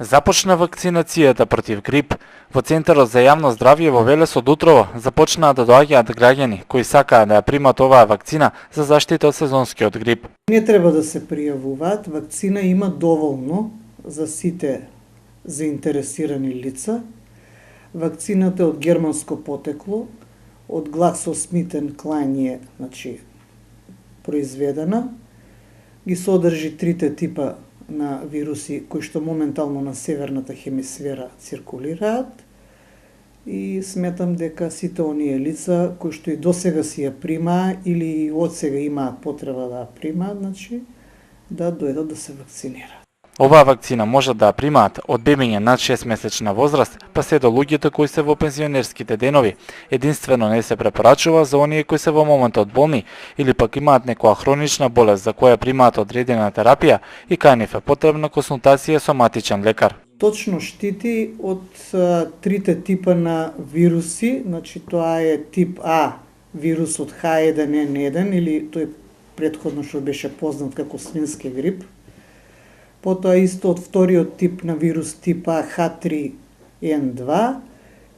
Започна вакцинацијата против грип. Во Центарот за јавно здравје во Велес од утрово започнаа да доаѓаат граѓани кои сакаат да ја примат оваа вакцина за заштита од сезонскиот грип. Не треба да се пријавуваат, вакцина има доволно за сите заинтересирани лица. Вакцината е од германско потекло, од GlaxoSmithKline е, произведена. Ги содржи трите типа на вируси кои што моментално на северната хемисфера циркулираат и сметам дека сите оние лица кои што и досега си ја примаа или од сега имаат потреба да ја примаат, да дојдат да се вакцинираат. Оваа вакцина може да ја примаат од бебиња над 6-месечна возраст, па се до луѓето кои се во пензионерските денови. Единствено не се препорачува за оние кои се во моментот болни или пак имаат некоја хронична болест за која примаат одредена терапија и кај нив е потребна консултација со матичен лекар. Точно штити од трите типа на вируси, тоа е тип А, вирусот H1N1 или тој претходно што беше познат како свински грип. Потоа исто од вториот тип на вирус тип А H3N2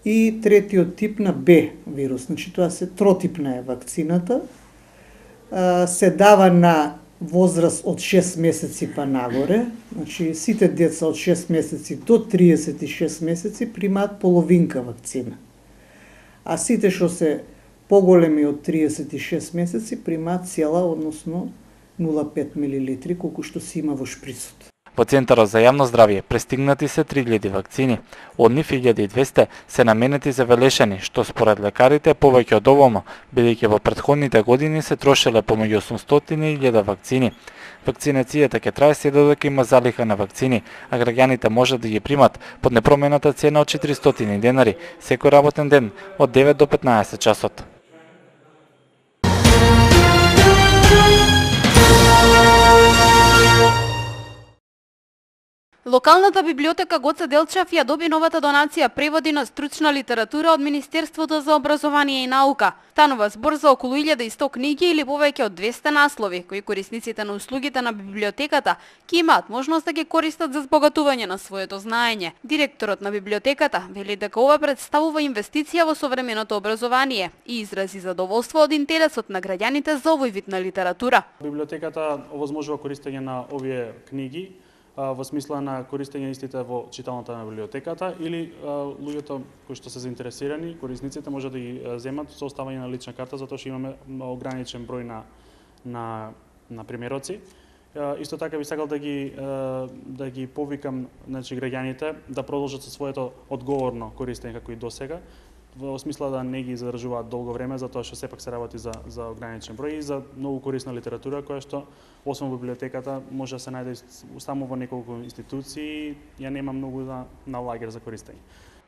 и третиот тип на Б вирус. Тоа се тротипна е вакцината. Се дава на возраст од 6 месеци па нагоре. Сите деца од 6 месеци до 36 месеци примаат половинка вакцина. А сите што се поголеми од 36 месеци примаат цела, односно 0,5 мл, колку што се има во шприцот. Во Центарот за јавно здравје пристигнати се 3000 вакцини. Од нив 1200 се наменети за велешани, што според лекарите е повеќе од доволно, бидејќи во претходните години се трошеле помеѓу 800 и 1000 вакцини. Вакцинацијата ќе трае се додека има залиха на вакцини, а граѓаните можат да ги примат под непромената цена од 400 денари секој работен ден од 9 до 15 часот. Локалната библиотека Гоце Делчев ја доби новата донација преводи на стручна литература од Министерството за образование и наука. Станува збор за околу 1100 книги или повеќе од 200 наслови, кои корисниците на услугите на библиотеката ќе имаат можност да ги користат за збогатување на своето знаење. Директорот на библиотеката вели дека ова представува инвестиција во современото образование и изрази задоволство од интересот на граѓаните за овој вид на литература. Библиотеката овозможува користење на овие книги во смисла на користење истите во читалната на библиотеката или луѓето кои што се заинтересирани, корисниците може да ги земат со оставање на лична карта, затоа што имаме ограничен број на примероци. Исто така би сакал да ги повикам граѓаните да продолжат со своето одговорно користење како и досега, во смисла да не ги задржуваат долго време, затоа што сепак се работи за ограничен број и за многу корисна литература која што освен во библиотеката може да се најде само во неколку институции, ја нема многу на лагер за користење.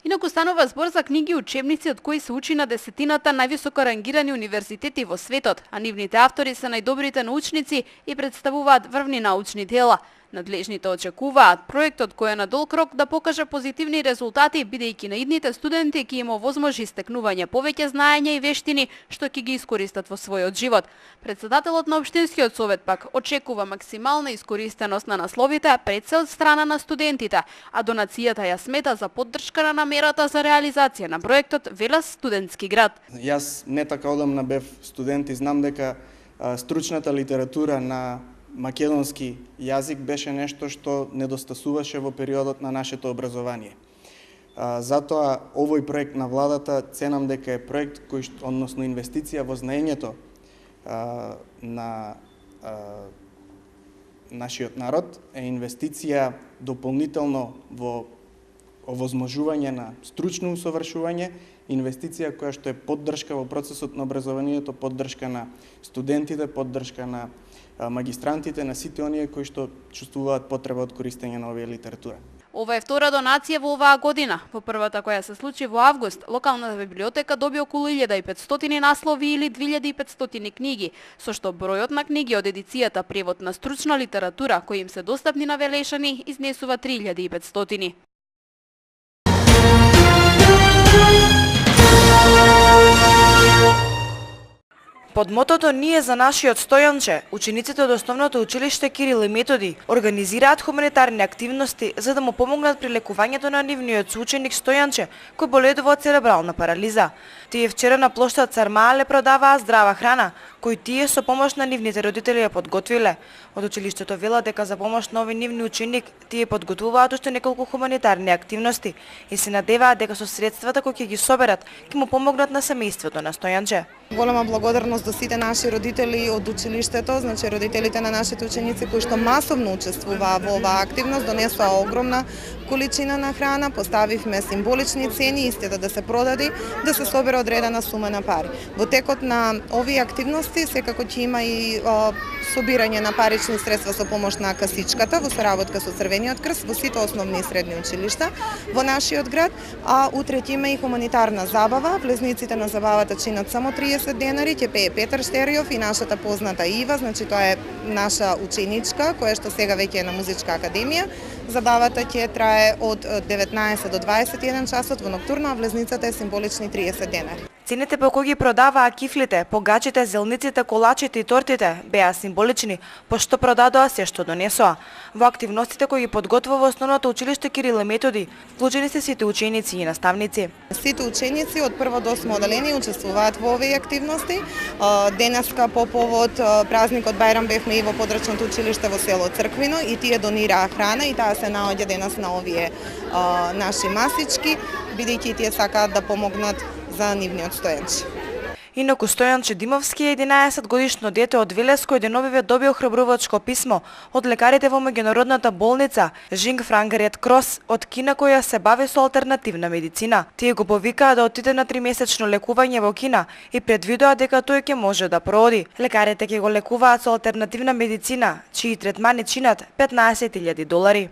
Инаку станува збор за книги и учебници од кои се учи на десетината највисоко рангирани универзитети во светот, а нивните автори се најдобрите научници и представуваат врвни научни дела. Надлежните очекуваат проектот кој е на долг рок да покаже позитивни резултати, бидејќи на идните студенти ќе им овозможи стекнување повеќе знаења и вештини што ќе ги искористат во својот живот. Претседателот на Општинскиот совет пак очекува максимална искористеност на насловите пред се од страна на студентите, а донацијата ја смета за поддршка на намерата за реализација на проектот Велес студентски град. Јас не така одамна бев студент и знам дека стручната литература на македонски јазик беше нешто што недостасуваше во периодот на нашето образование. Затоа овој проект на владата ценам дека е проект односно инвестиција во знаењето на нашиот народ, е инвестиција дополнително во овозможување на стручно усовршување, инвестиција која што е поддршка во процесот на образованието, поддршка на студентите, поддршка на магистрантите, на сите оние кои што чувствуваат потреба од користење на овие литература. Ова е втора донација во оваа година. Во првата која се случи во август, локалната библиотека доби околу 1500 наслови или 2500 книги, со што бројот на книги од едицијата превод на стручна литература кои им се достапни на велешани изнесува 3500. Под мотото "Ние за нашиот Стојанче", учениците од основното училиште Кирил и Методи организираат хуманитарни активности за да му помогнат при лекувањето на нивниот соученик Стојанче, кој боледува од церебрална парализа. Тие вчера на плоштад Цар Маале продаваа здрава храна, кој тие со помош на нивните родители ја подготвиле. Од училиштето велат дека за помош на овој нивни ученик тие подготвуваат уште неколку хуманитарни активности и се надеваат дека со средствата кои ќе ги соберат ќе му помогнат на семејството на Стојанче. Голема благодарност до сите наши родители од училиштето, значи родителите на нашите ученици кои што масовно учествуваа во оваа активност, донесоа огромна количина на храна, поставивме символични цени, истите да се продади, да се собере одредена сума на пари. Во текот на овие активности секако ќе има и собирање на парични средства со помош на касичката во соработка со Црвениот крст во сите основни и средни училишта во нашиот град, а утре ќе има и хуманитарна забава. Влезниците на забавата чинат само 30 денари, ќе пее Петар Штериов и нашата позната Ива, значи тоа е наша ученичка која што сега веќе е на музичка академија. Забавата ќе трае од 19 до 21 часот во ноктурна, а влезницата е символични 30 денари. Цените по кои ги продаваа кифлите, погачите, зелниците, колачите и тортите беа символични, пошто продадоа се што донесоа. Во активностите кои ги подготвува основното училиште Кирил и Методи, вклучени се сите ученици и наставници. Сите ученици од прво до 8 одделение учествуваат во овие активности. Денеска по повод празникот Бајрам бевме и во подрачното училиште во село Црквино и тие донираа храна и таа се наоѓа денес на овие наши масички, бидејќи тие сакаат да помогнат за нивниот Стојанче. Инаку Стојанче Димовски е 11 годишно дете од Велес кој деновиве доби охрабрувачко писмо од лекарите во меѓународната болница Жинг Франк Ред Крос од Кина која се бави со алтернативна медицина. Тие го повикаа да отиде на 3-месечно лекување во Кина и предвидоа дека тој ќе може да прооди. Лекарите ќе го лекуваат со алтернативна медицина, чии третмани чинат $15,000.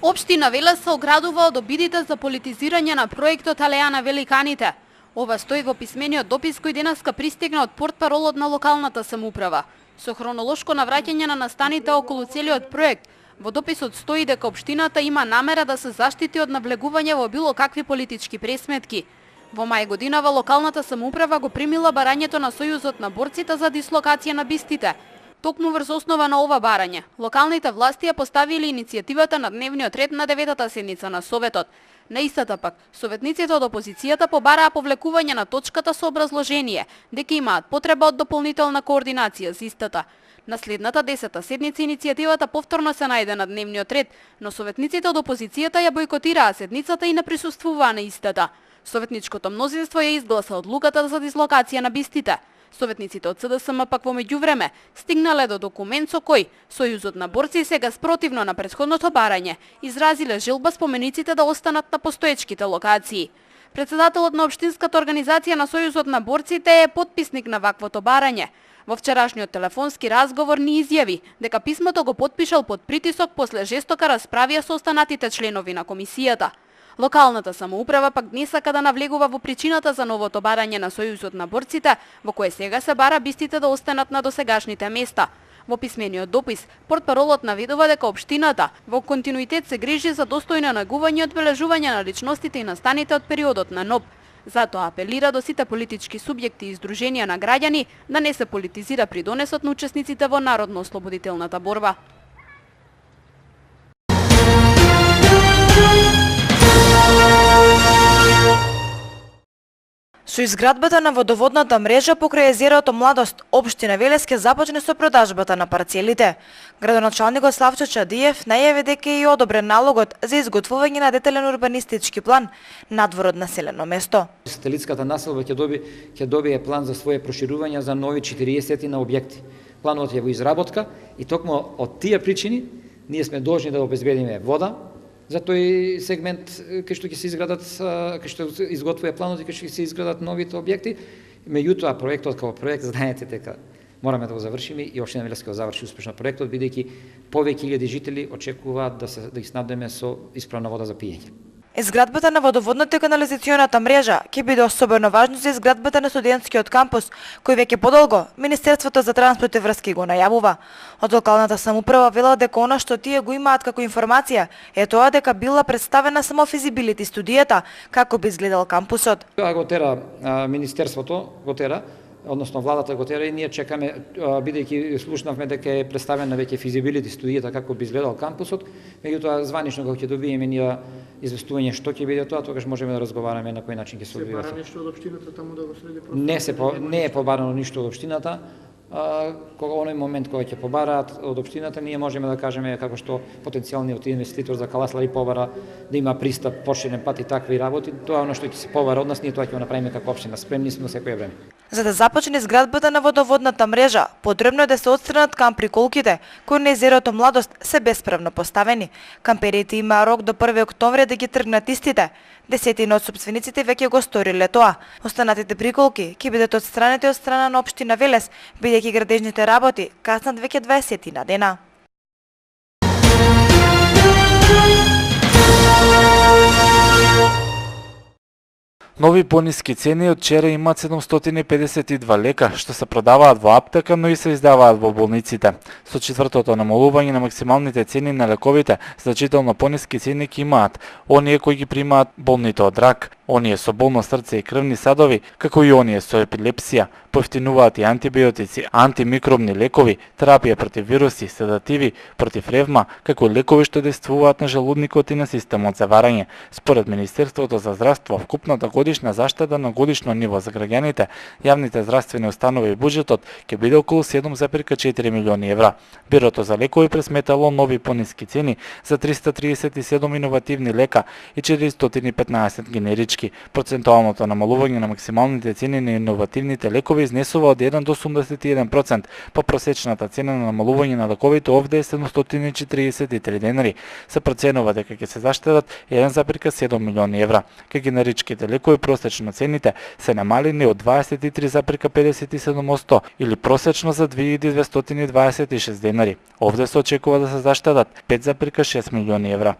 Општина Велес се оградува од обидите за политизирање на проектот Алеја на великаните. Ова стои во писмениот допис кој денеска пристигна од портпаролот на локалната самоуправа. Со хронолошко навраќање на настаните околу целиот проект, во дописот стои дека општината има намера да се заштити од навлегување во било какви политички пресметки. Во мај годинава локалната самоуправа го примила барањето на Сојузот на борците за дислокација на бистите. Токму врз основа на ова барање, локалните власти ја поставили иницијативата на дневниот ред на 9-та седница на Советот. На истата пак, советниците од опозицијата побараа повлекување на точката со образложение дека имаат потреба од дополнителна координација за истата. На следната 10-та седница иницијативата повторно се најде на дневниот ред, но советниците од опозицијата ја бойкотираа седницата и не присуствуваа на истата. Советничкото мнозинство ја изгласа одлуката за дислокација на бистите. Советниците од СДСМ пак во меѓувреме стигнале до документ со кој Сојузот на борци сега спротивно на претходното барање изразиле желба спомениците да останат на постоечките локации. Председателот на општинската организација на Сојузот на борците е потписник на ваквото барање. Во вчерашниот телефонски разговор ни изјави дека писмото го потпишал под притисок после жестока расправија со останатите членови на комисијата. Локалната самоуправа пак днес сака да навлегува во причината за новото барање на Сојузот на борците, во кое сега се бара бистите да останат на досегашните места. Во писмениот допис, портпаролот наведува дека општината во континуитет се грижи за достојно негување и одбележување на личностите и настаните од периодот на НОБ. Затоа апелира до сите политички субјекти и издруженија на граѓани да не се политизира при донесот на учесниците во народно-ослободителната борба. Со изградбата на водоводната мрежа покрај езерото Младост, општина Велес ќе започне со продажбата на парцелите. Градоначалникот Славчо Чадиев најави дека е одобрен налогот за изготвување на детален урбанистички план надвор од населено место. Сателитската населба ќе добие план за свое проширување за нови 40 на објекти. Планот е во изработка и токму од тие причини ние сме должни да обезбедиме вода за тој сегмент кај што ќе се изградат, кај што изготвува планот и кај што ќе се изградат новите објекти. Меѓутоа проектот како проект знаете дека мораме да го завршиме и општина Велес ќе го заврши успешно проектот бидејќи повеќе илјади жители очекуваат да ги снабдиме со исправна вода за пиење. Изградбата на водоводната и канализационата мрежа ќе биде особено важно за изградбата на студентскиот кампус, кој веќе подолго Министерството за транспорт и врски го најавува. Од локалната самоуправа велат дека она што тие го имаат како информација е тоа дека била представена само физибилити студијата како би изгледал кампусот. Тоа го тера Министерството, го тера, односно владата го тера и ние чекаме, бидејќи слушнавме дека е представена веќе физибилити студијата како би изгледал кампусот, меѓутоа званично кога ќе добиеме ние известување што ќе биде тоа, тогаш можеме да разговараме на кој начин ќе се одвива. Се бара нешто од општината таму да го следи процесот? Не е побарано ништо од општината. Кога оној момент кога ќе побараат од општината, ние можеме да кажеме како што потенцијалниот инвеститор за Каласлари побара да има пристап поширен пат и такви работи, тоа оно што ќе се побара од нас, ние тоа ќе го направиме како општина. Спремни сме на секое време. За да започне изградбата на водоводната мрежа, потребно е да се отстранат камприколките, кои на езерото Младост се бесправно поставени. Камперите има рок до 1 октомври да ги тргнат истите. Десетина од сопствениците веќе го сториле тоа. Останатите приколки ќе бидат отстранети од страна на општина Велес, бидејќи градежните работи каснат веќе 20 дена. Нови пониски цени од вчера имаат 752 лека, што се продаваат во аптека, но и се издаваат во болниците. Со четвртото намалување на максималните цени на лековите, значително пониски цени ќе имаат оние кои ги примаат болните од рак, оние со болно срце и крвни садови, како и оние со епилепсија. Поевтинуваат и антибиотици, антимикробни лекови, терапија против вируси, седативи, против ревма, како и лекови што действуваат на желудникот и на системот за варање. Според Министерството за здравство, вкупната годишна заштеда на годишно ниво за граѓаните, јавните здравствени установи и буџетот ќе биде околу 7,4 милиони евра. Бирото за лекови пресметало нови пониски цени за 337 иновативни лека и 415 генерички. Процентуалното намалување на максималните цени на иновативните лекови изнесува од 1 до 81%, па просечната цена на намалување на лековите овде е 743 денари. Се проценува дека ќе се заштедат 1,7 милиони евра. Кај генеричките лекови просечно цените се намалени од 23,57% или просечно за 2226 денари. Овде се очекува да се заштедат 5,6 милиони евра.